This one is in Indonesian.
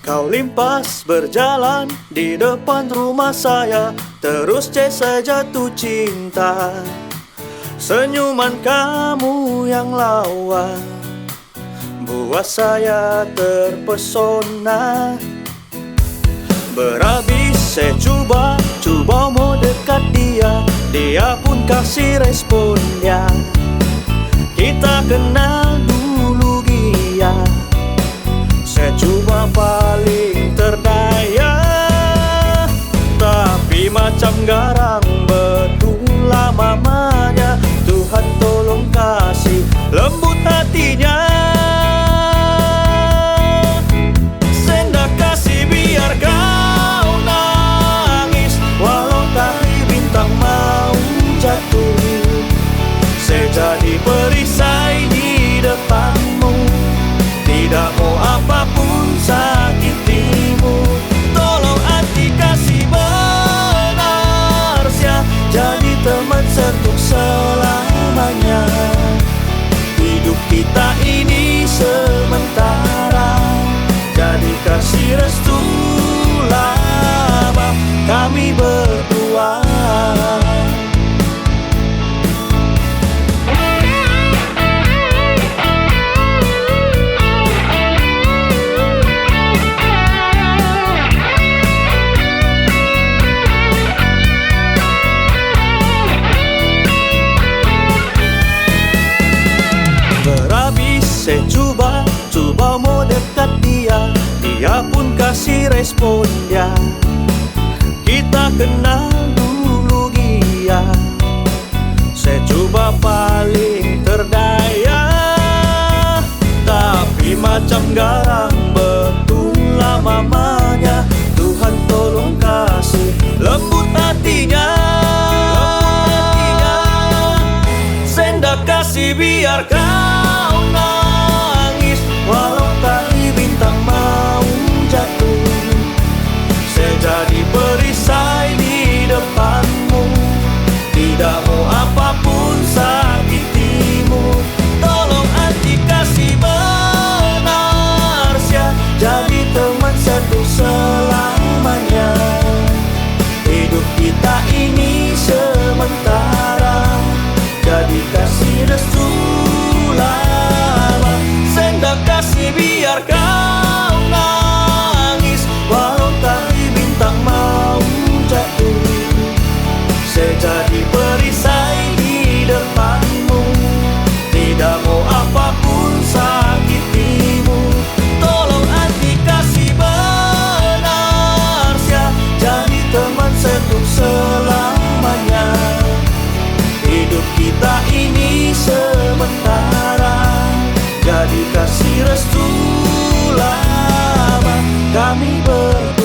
Kau limpas berjalan di depan rumah saya, terus saya jatuh cinta. Senyuman kamu yang lawan buat saya terpesona. Berhabis saya coba mau dekat dia, dia pun kasih responnya. Kita kenal dulu dia, saya coba paling terdaya, tapi macam garang betulah mamanya. Tuhan tolong kasih lembut hatinya. Saya ndak kasih biar kau nangis, walau tadi bintang mau jatuh. Saya jadi perisai di depanmu, tidak mau apapun sakitimu. Tolong hati kasih benar sia, jadi teman untuk selamanya. Hidup kita ini sementara, jadi kasih restu lama kami berdua. Saya coba mau dekat dia, dia pun kasih respon dia. Kita kenal dulu dia, saya coba paling terdaya, tapi macam garang betulah mamanya. Tuhan tolong kasih lembut hatinya. Saya ndak kasih biar kau nangis, walau tadi bintang mau jatuh. Saya jadi perisai di depanmu, tidak mau apapun sakitimu. Tolong hati kasih benar sia, jadi teman satu selamanya. Hidup kita ini sementara, jadi kasih restu lama. Saya ndak kasih biar kau nangis, walau tadi bintang mau jatuh. Saya jadi perisai di depanmu, tidak mau apapun sakitimu. Tolong hati kasih benar sia, jadi teman untuk selamanya. Hidup kita ini sementara, jadi kasih restu lama kami berdua.